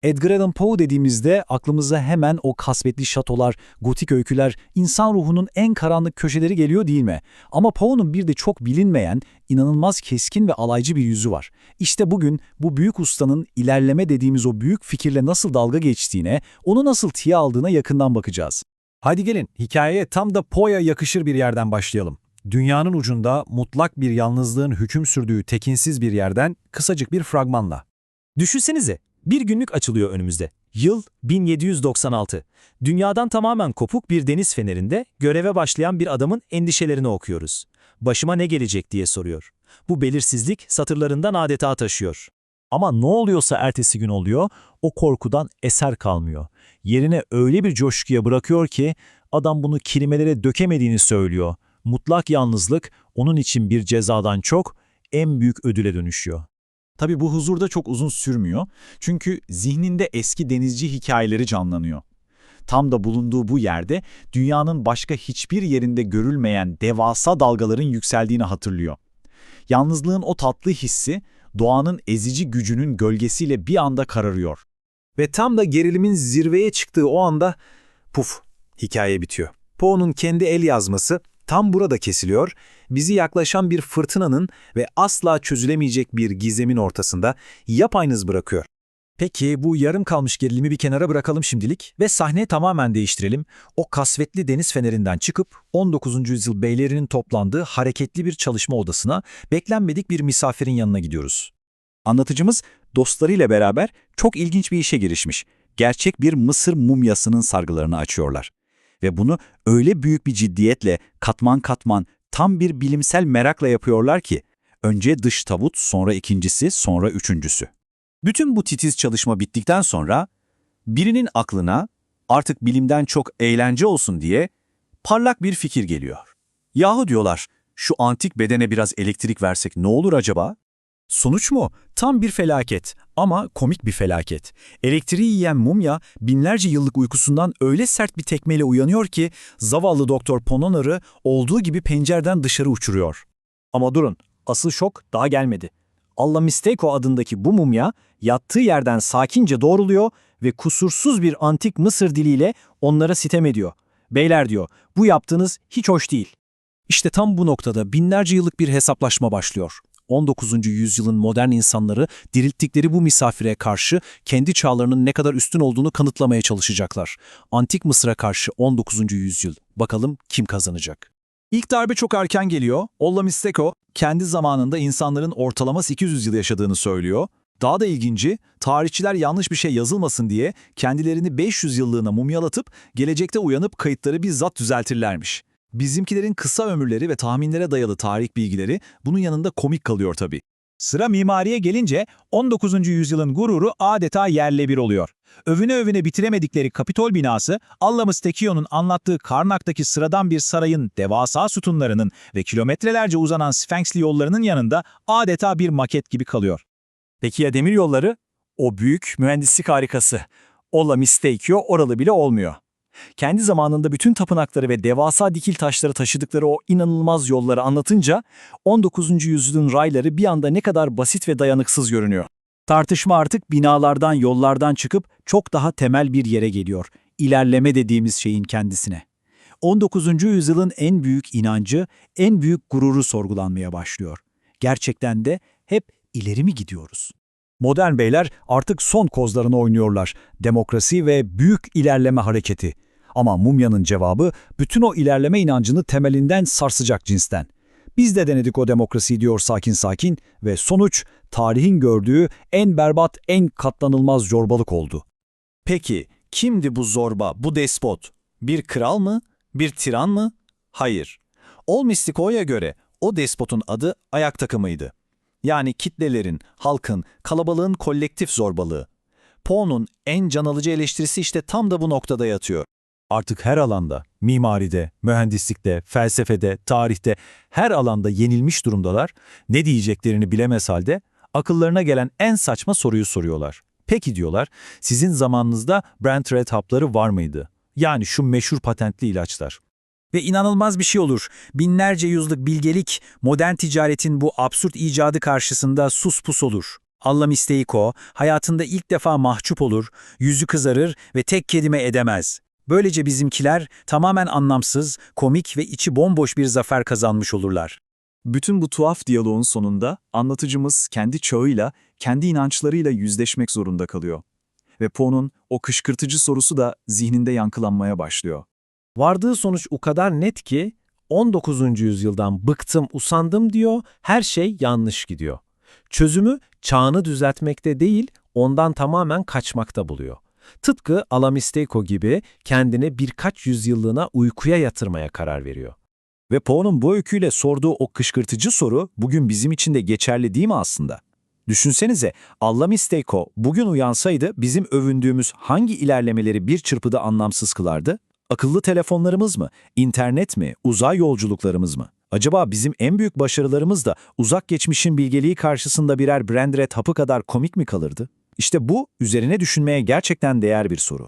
Edgar Allan Poe dediğimizde aklımıza hemen o kasvetli şatolar, gotik öyküler, insan ruhunun en karanlık köşeleri geliyor değil mi? Ama Poe'nun bir de çok bilinmeyen, inanılmaz keskin ve alaycı bir yüzü var. İşte bugün bu büyük ustanın ilerleme dediğimiz o büyük fikirle nasıl dalga geçtiğine, onu nasıl tiye aldığına yakından bakacağız. Hadi gelin, hikayeye tam da Poe'ya yakışır bir yerden başlayalım. Dünyanın ucunda mutlak bir yalnızlığın hüküm sürdüğü tekinsiz bir yerden kısacık bir fragmanla. Düşünsenize, bir günlük açılıyor önümüzde. Yıl 1796. Dünyadan tamamen kopuk bir deniz fenerinde göreve başlayan bir adamın endişelerini okuyoruz. Başıma ne gelecek diye soruyor. Bu belirsizlik satırlarından adeta taşıyor. Ama ne oluyorsa ertesi gün oluyor, o korkudan eser kalmıyor. Yerine öyle bir coşkuya bırakıyor ki adam bunu kelimelere dökemediğini söylüyor. Mutlak yalnızlık onun için bir cezadan çok en büyük ödüle dönüşüyor. Tabii bu huzur da çok uzun sürmüyor. Çünkü zihninde eski denizci hikayeleri canlanıyor. Tam da bulunduğu bu yerde dünyanın başka hiçbir yerinde görülmeyen devasa dalgaların yükseldiğini hatırlıyor. Yalnızlığın o tatlı hissi doğanın ezici gücünün gölgesiyle bir anda kararıyor. Ve tam da gerilimin zirveye çıktığı o anda puf, hikaye bitiyor. Poe'nun kendi el yazması tam burada kesiliyor, bizi yaklaşan bir fırtınanın ve asla çözülemeyecek bir gizemin ortasında yapayalnız bırakıyor. Peki bu yarım kalmış gerilimi bir kenara bırakalım şimdilik ve sahne tamamen değiştirelim. O kasvetli deniz fenerinden çıkıp 19. yüzyıl beylerinin toplandığı hareketli bir çalışma odasına beklenmedik bir misafirin yanına gidiyoruz. Anlatıcımız dostlarıyla beraber çok ilginç bir işe girişmiş. Gerçek bir Mısır mumyasının sargılarını açıyorlar. Ve bunu öyle büyük bir ciddiyetle katman katman tam bir bilimsel merakla yapıyorlar ki önce dış tabut, sonra ikincisi, sonra üçüncüsü. Bütün bu titiz çalışma bittikten sonra birinin aklına artık bilimden çok eğlence olsun diye parlak bir fikir geliyor. Yahu diyorlar, şu antik bedene biraz elektrik versek ne olur acaba? Sonuç mu? Tam bir felaket ama komik bir felaket. Elektriği yiyen mumya binlerce yıllık uykusundan öyle sert bir tekmeyle uyanıyor ki zavallı Doktor Pononar'ı olduğu gibi pencereden dışarı uçuruyor. Ama durun, asıl şok daha gelmedi. Alla Misteko adındaki bu mumya yattığı yerden sakince doğruluyor ve kusursuz bir antik Mısır diliyle onlara sitem ediyor. Beyler diyor, bu yaptığınız hiç hoş değil. İşte tam bu noktada binlerce yıllık bir hesaplaşma başlıyor. 19. yüzyılın modern insanları dirilttikleri bu misafire karşı kendi çağlarının ne kadar üstün olduğunu kanıtlamaya çalışacaklar. Antik Mısır'a karşı 19. yüzyıl. Bakalım kim kazanacak? İlk darbe çok erken geliyor. Olla Misteko kendi zamanında insanların ortalama 800 yıl yaşadığını söylüyor. Daha da ilginci, tarihçiler yanlış bir şey yazılmasın diye kendilerini 500 yıllığına mumyalatıp gelecekte uyanıp kayıtları bizzat düzeltirlermiş. Bizimkilerin kısa ömürleri ve tahminlere dayalı tarih bilgileri bunun yanında komik kalıyor tabii. Sıra mimariye gelince 19. yüzyılın gururu adeta yerle bir oluyor. Övüne övüne bitiremedikleri Kapitol binası, Alla Mistechio'nun anlattığı Karnak'taki sıradan bir sarayın devasa sütunlarının ve kilometrelerce uzanan Sfenksli yollarının yanında adeta bir maket gibi kalıyor. Peki ya demir yolları? O büyük mühendislik harikası. Olla Mistechio oralı bile olmuyor. Kendi zamanında bütün tapınakları ve devasa dikil taşları taşıdıkları o inanılmaz yolları anlatınca 19. yüzyılın rayları bir anda ne kadar basit ve dayanıksız görünüyor. Tartışma artık binalardan, yollardan çıkıp çok daha temel bir yere geliyor. İlerleme dediğimiz şeyin kendisine. 19. yüzyılın en büyük inancı, en büyük gururu sorgulanmaya başlıyor. Gerçekten de hep ileri mi gidiyoruz? Modern beyler artık son kozlarını oynuyorlar. Demokrasi ve büyük ilerleme hareketi. Ama mumyanın cevabı bütün o ilerleme inancını temelinden sarsacak cinsten. Biz de denedik o demokrasiyi diyor sakin sakin ve sonuç tarihin gördüğü en berbat, en katlanılmaz zorbalık oldu. Peki kimdi bu zorba, bu despot? Bir kral mı? Bir tiran mı? Hayır. Olmistiko'ya göre o despotun adı ayak takımıydı. Yani kitlelerin, halkın, kalabalığın kolektif zorbalığı. Poe'nun en can alıcı eleştirisi işte tam da bu noktada yatıyor. Artık her alanda, mimaride, mühendislikte, felsefede, tarihte her alanda yenilmiş durumdalar, ne diyeceklerini bilemez halde akıllarına gelen en saçma soruyu soruyorlar. Peki diyorlar, sizin zamanınızda Brand Red hapları var mıydı? Yani şu meşhur patentli ilaçlar. Ve inanılmaz bir şey olur. Binlerce yüzyıllık bilgelik, modern ticaretin bu absürt icadı karşısında sus pus olur. Allamisteiko hayatında ilk defa mahcup olur, yüzü kızarır ve tek kelime edemez. Böylece bizimkiler tamamen anlamsız, komik ve içi bomboş bir zafer kazanmış olurlar. Bütün bu tuhaf diyaloğun sonunda anlatıcımız kendi çağıyla, kendi inançlarıyla yüzleşmek zorunda kalıyor. Ve Poe'nun o kışkırtıcı sorusu da zihninde yankılanmaya başlıyor. Vardığı sonuç o kadar net ki 19. yüzyıldan bıktım, usandım diyor, her şey yanlış gidiyor. Çözümü çağını düzeltmekte değil, ondan tamamen kaçmakta buluyor. Tıpkı Allamisteiko gibi kendini birkaç yüzyıllığına uykuya yatırmaya karar veriyor. Ve Poe'nun bu öyküyle sorduğu o kışkırtıcı soru bugün bizim için de geçerli değil mi aslında? Düşünsenize, Allamisteiko bugün uyansaydı bizim övündüğümüz hangi ilerlemeleri bir çırpıda anlamsız kılardı? Akıllı telefonlarımız mı? İnternet mi? Uzay yolculuklarımız mı? Acaba bizim en büyük başarılarımız da uzak geçmişin bilgeliği karşısında birer Brandred hapı kadar komik mi kalırdı? İşte bu üzerine düşünmeye gerçekten değer bir soru.